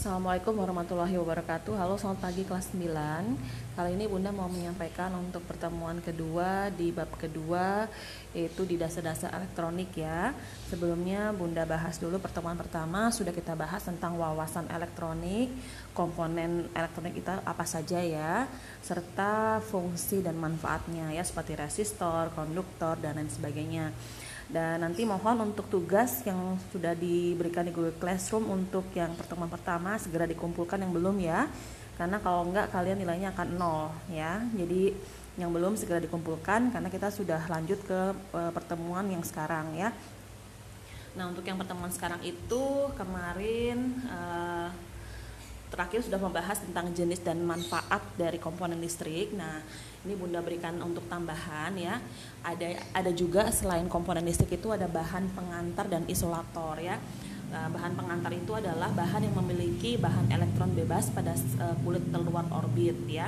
Assalamualaikum warahmatullahi wabarakatuh. Halo, selamat pagi kelas 9. Kali ini Bunda mau menyampaikan untuk pertemuan kedua di bab kedua, yaitu di dasar-dasar elektronik ya. Sebelumnya Bunda bahas dulu pertemuan pertama, sudah kita bahas tentang wawasan elektronik, komponen elektronik itu apa saja ya, serta fungsi dan manfaatnya ya, seperti resistor, konduktor, dan lain sebagainya. Dan nanti mohon untuk tugas yang sudah diberikan di Google Classroom untuk yang pertemuan pertama segera dikumpulkan yang belum ya, karena kalau enggak kalian nilainya akan nol ya. Jadi yang belum segera dikumpulkan karena kita sudah lanjut ke pertemuan yang sekarang ya. Nah, untuk yang pertemuan sekarang itu kemarin terakhir sudah membahas tentang jenis dan manfaat dari komponen listrik. Nah, ini Bunda berikan untuk tambahan ya. Ada juga selain komponen listrik itu ada bahan pengantar dan isolator ya. Bahan pengantar itu adalah bahan yang memiliki bahan elektron bebas pada kulit luar orbit ya.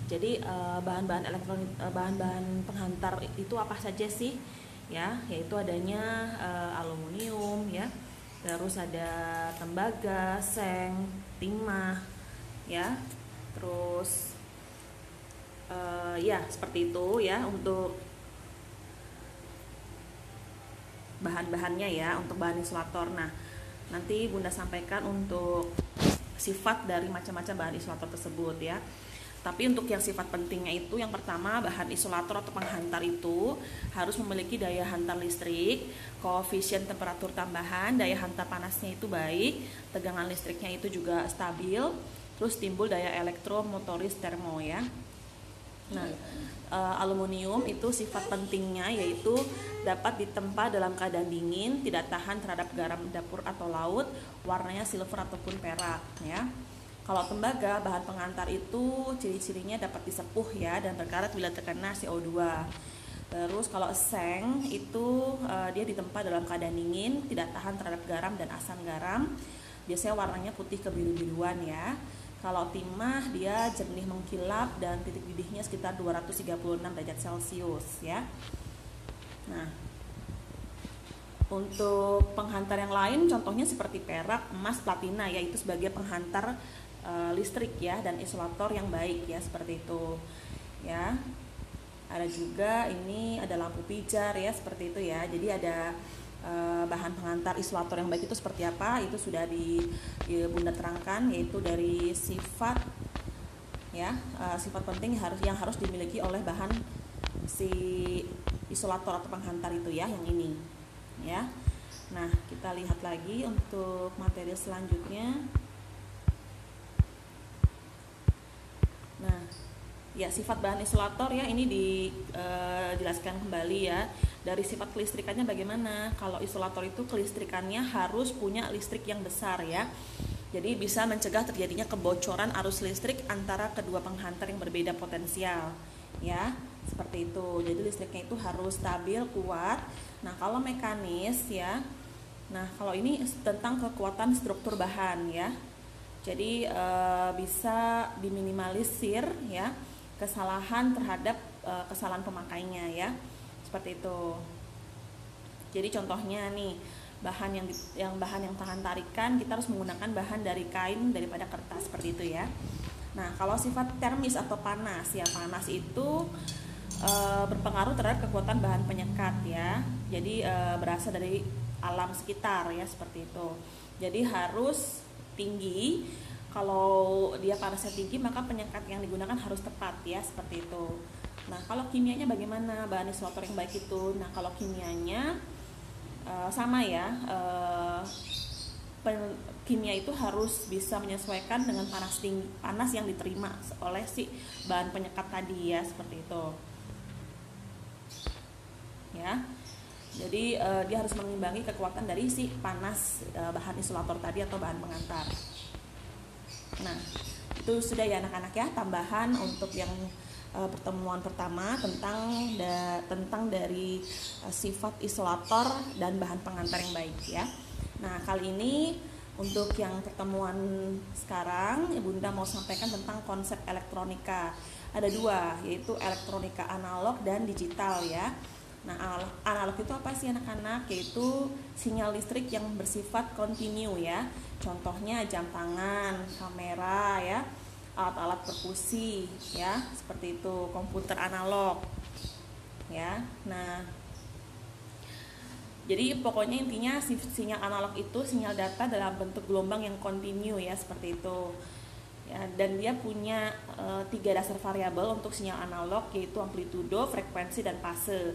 Jadi bahan-bahan penghantar itu apa saja sih? Ya, yaitu adanya aluminium ya. Terus ada tembaga, seng, timah ya. Terus ya seperti itu ya untuk bahan-bahannya ya, untuk bahan isolator. Nah, nanti Bunda sampaikan untuk sifat dari macam-macam bahan isolator tersebut ya. Tapi untuk yang sifat pentingnya itu, yang pertama, bahan isolator atau penghantar itu harus memiliki daya hantar listrik, koefisien temperatur tambahan, daya hantar panasnya itu baik, tegangan listriknya itu juga stabil, terus timbul daya elektromotoris termo ya. Nah, aluminium itu sifat pentingnya yaitu dapat ditempa dalam keadaan dingin, tidak tahan terhadap garam dapur atau laut, warnanya silver ataupun perak ya. Kalau tembaga, bahan pengantar itu ciri-cirinya dapat disepuh ya dan berkarat bila terkena CO2. Terus kalau seng itu dia ditempa dalam keadaan dingin, tidak tahan terhadap garam dan asam garam. Biasanya warnanya putih kebiru-biruan ya. Kalau timah dia jernih mengkilap dan titik didihnya sekitar 236 derajat Celcius ya. Nah, untuk penghantar yang lain contohnya seperti perak, emas, platina ya, itu sebagai penghantar listrik ya dan isolator yang baik ya, seperti itu ya. Ada juga ini ada lampu pijar ya, seperti itu ya. Jadi ada bahan penghantar isolator yang baik itu seperti apa, itu sudah di Bunda terangkan, yaitu dari sifat ya, sifat penting yang harus dimiliki oleh bahan si isolator atau penghantar itu ya, yang ini ya. Nah, kita lihat lagi untuk materi selanjutnya. Nah, ya sifat bahan isolator ya, ini dijelaskan kembali ya. Dari sifat kelistrikannya bagaimana? Kalau isolator itu kelistrikannya harus punya listrik yang besar ya. Jadi bisa mencegah terjadinya kebocoran arus listrik antara kedua penghantar yang berbeda potensial ya. Seperti itu. Jadi listriknya itu harus stabil, kuat. Nah, kalau mekanis ya. Nah, kalau ini tentang kekuatan struktur bahan ya. Jadi bisa diminimalisir ya kesalahan terhadap kesalahan pemakainya ya, seperti itu. Jadi contohnya nih, bahan yang tahan tarikan, kita harus menggunakan bahan dari kain daripada kertas, seperti itu ya. Nah, kalau sifat termis atau panas ya, panas itu berpengaruh terhadap kekuatan bahan penyekat ya. Jadi berasal dari alam sekitar ya, seperti itu. Jadi harus tinggi. Kalau dia panasnya tinggi, maka penyekat yang digunakan harus tepat ya, seperti itu. Nah, kalau kimianya bagaimana bahan isolator yang baik itu? Nah, kalau kimianya sama ya, kimia itu harus bisa menyesuaikan dengan panas yang diterima oleh si bahan penyekat tadi ya, seperti itu ya. Jadi dia harus mengimbangi kekuatan dari si panas bahan isolator tadi atau bahan pengantar. Nah, itu sudah ya anak-anak ya, tambahan untuk yang pertemuan pertama tentang dari sifat isolator dan bahan pengantar yang baik ya. Nah, kali ini untuk yang pertemuan sekarang Bunda mau sampaikan tentang konsep elektronika. Ada dua, yaitu elektronika analog dan digital ya. Nah, analog itu apa sih anak-anak? Yaitu sinyal listrik yang bersifat kontinu ya. Contohnya jam tangan, kamera ya, alat-alat perkusi ya, seperti itu, komputer analog ya. Nah, jadi pokoknya intinya sinyal analog itu sinyal data dalam bentuk gelombang yang kontinu ya, seperti itu. Ya, dan dia punya 3 dasar variabel untuk sinyal analog, yaitu amplitudo, frekuensi, dan fase.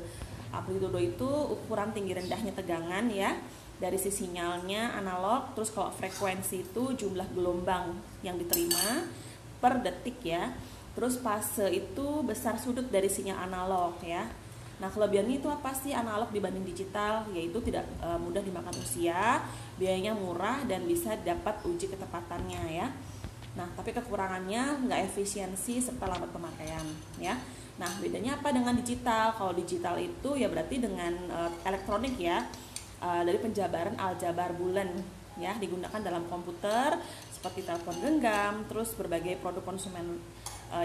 Amplitudo itu ukuran tinggi rendahnya tegangan ya dari si sinyalnya analog. Terus kalau frekuensi itu jumlah gelombang yang diterima per detik ya. Terus fase itu besar sudut dari sinyal analog ya. Nah, kelebihannya itu apa sih analog dibanding digital? Yaitu tidak mudah dimakan usia, biayanya murah, dan bisa dapat uji ketepatannya ya. Nah, tapi kekurangannya nggak efisiensi serta lambat pemakaian ya. Nah, bedanya apa dengan digital? Kalau digital itu ya berarti dengan elektronik ya, dari penjabaran aljabar bulan ya, digunakan dalam komputer seperti telepon genggam, terus berbagai produk konsumen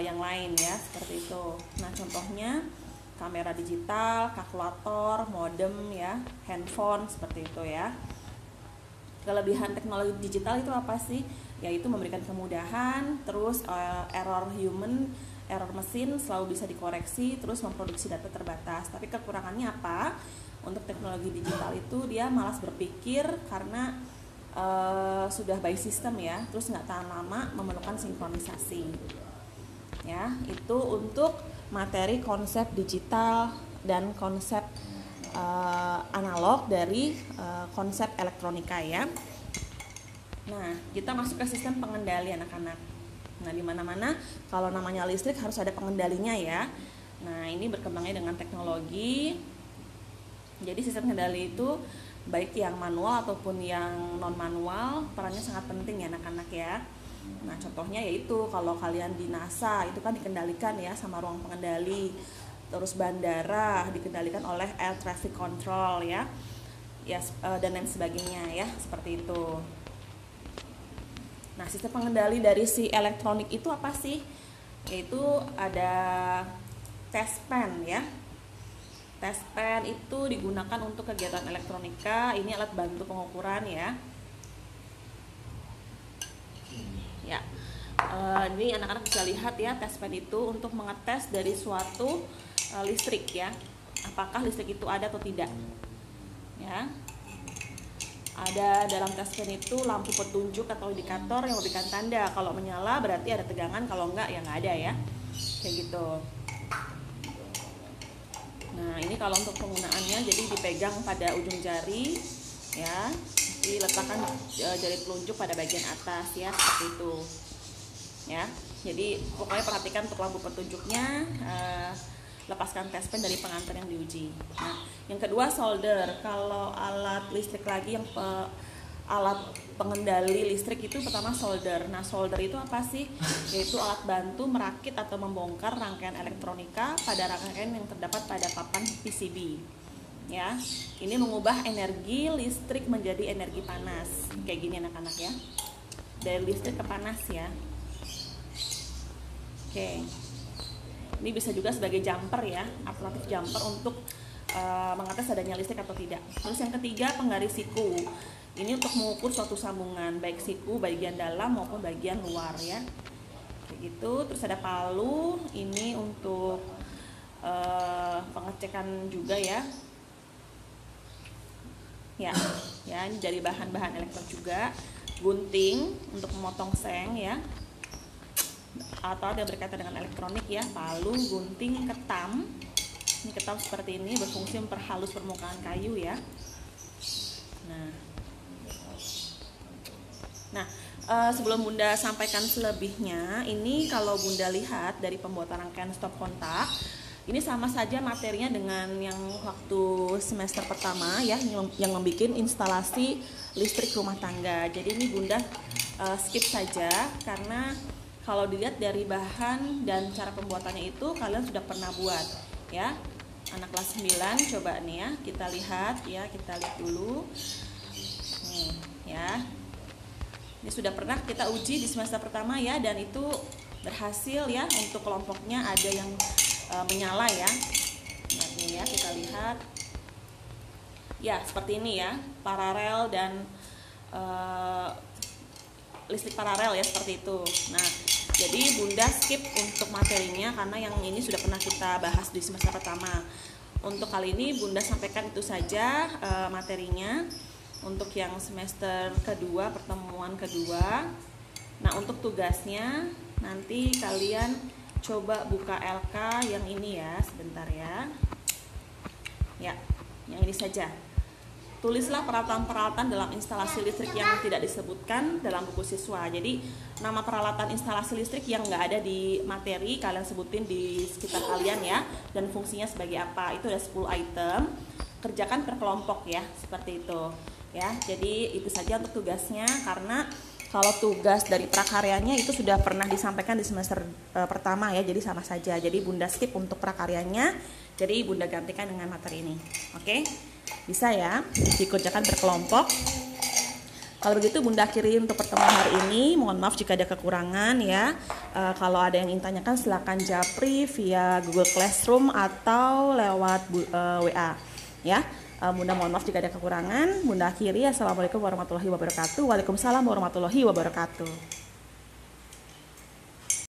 yang lain ya, seperti itu. Nah, contohnya kamera digital, kalkulator, modem ya, handphone, seperti itu ya. Kelebihan teknologi digital itu apa sih? Yaitu memberikan kemudahan, terus error mesin selalu bisa dikoreksi, terus memproduksi data terbatas. Tapi kekurangannya apa? Untuk teknologi digital itu dia malas berpikir karena sudah by system ya, terus nggak tahan lama, memerlukan sinkronisasi. Ya, itu untuk materi konsep digital dan konsep analog dari konsep elektronika ya. Nah, kita masuk ke sistem pengendali anak-anak. Nah, di mana-mana kalau namanya listrik harus ada pengendalinya ya. Nah, ini berkembangnya dengan teknologi. Jadi sistem pengendali itu baik yang manual ataupun yang non manual, perannya sangat penting ya anak-anak ya. Nah, contohnya yaitu kalau kalian di NASA itu kan dikendalikan ya sama ruang pengendali. Terus bandara dikendalikan oleh air traffic control ya, dan lain sebagainya ya, seperti itu. Nah, sistem pengendali dari si elektronik itu apa sih? Yaitu ada test pen ya. Test pen itu digunakan untuk kegiatan elektronika. Ini alat bantu pengukuran ya. Ya, ini anak-anak bisa lihat ya, test pen itu untuk mengetes dari suatu listrik ya, apakah listrik itu ada atau tidak ya. Ada dalam test pen itu lampu petunjuk atau indikator yang memberikan tanda kalau menyala berarti ada tegangan, kalau enggak ya nggak ada ya, kayak gitu. Nah, ini kalau untuk penggunaannya jadi dipegang pada ujung jari ya, diletakkan jari telunjuk pada bagian atas ya, seperti itu ya. Jadi pokoknya perhatikan untuk lampu petunjuknya, lepaskan test pen dari pengantar yang diuji. Nah, yang kedua solder. Kalau alat listrik lagi yang alat pengendali listrik itu pertama solder. Nah, solder itu apa sih? Yaitu alat bantu merakit atau membongkar rangkaian elektronika pada rangkaian yang terdapat pada papan PCB. Ya, ini mengubah energi listrik menjadi energi panas. Kayak gini anak-anak ya. Dari listrik ke panas ya. Oke. Ini bisa juga sebagai jumper ya, alternatif jumper untuk mengetes adanya listrik atau tidak. Terus yang ketiga, penggaris siku. Ini untuk mengukur suatu sambungan, baik siku bagian dalam maupun bagian luar ya. Kayak gitu. Terus ada palu, ini untuk pengecekan juga ya. Ya, ini dari bahan-bahan elektronik juga. Gunting untuk memotong seng ya, atau ada berkaitan dengan elektronik ya, palu, gunting, ketam. Ini ketam seperti ini berfungsi memperhalus permukaan kayu ya. Nah, sebelum Bunda sampaikan selebihnya, ini kalau Bunda lihat dari pembuatan rangkaian stop kontak, ini sama saja materinya dengan yang waktu semester pertama ya, yang membuat instalasi listrik rumah tangga. Jadi ini Bunda skip saja karena kalau dilihat dari bahan dan cara pembuatannya itu kalian sudah pernah buat ya. Anak kelas 9 coba nih ya, kita lihat dulu. Nih ya. Ini sudah pernah kita uji di semester pertama ya, dan itu berhasil ya. Untuk kelompoknya ada yang menyala ya. Lihat nih ya, kita lihat. Ya, seperti ini ya, paralel dan listrik paralel ya, seperti itu. Nah, jadi Bunda skip untuk materinya karena yang ini sudah pernah kita bahas di semester pertama. Untuk kali ini Bunda sampaikan itu saja materinya untuk yang semester kedua, pertemuan kedua. Nah, untuk tugasnya nanti kalian coba buka LK yang ini ya, sebentar ya. Ya, yang ini saja. Tulislah peralatan-peralatan dalam instalasi listrik yang tidak disebutkan dalam buku siswa. Jadi nama peralatan instalasi listrik yang nggak ada di materi kalian sebutin di sekitar kalian ya, dan fungsinya sebagai apa. Itu ada 10 item. Kerjakan per kelompok ya, seperti itu ya. Jadi itu saja untuk tugasnya, karena kalau tugas dari prakaryanya itu sudah pernah disampaikan di semester pertama ya, jadi sama saja. Jadi Bunda skip untuk prakaryanya, jadi Bunda gantikan dengan materi ini. Oke? Bisa ya, dikerjakan berkelompok. Kalau begitu Bunda akhiri untuk pertemuan hari ini. Mohon maaf jika ada kekurangan ya. Kalau ada yang ingin tanyakan silakan japri via Google Classroom atau lewat WA ya. Bunda mohon maaf jika ada kekurangan. Bunda akhiri. Assalamualaikum warahmatullahi wabarakatuh. Waalaikumsalam warahmatullahi wabarakatuh.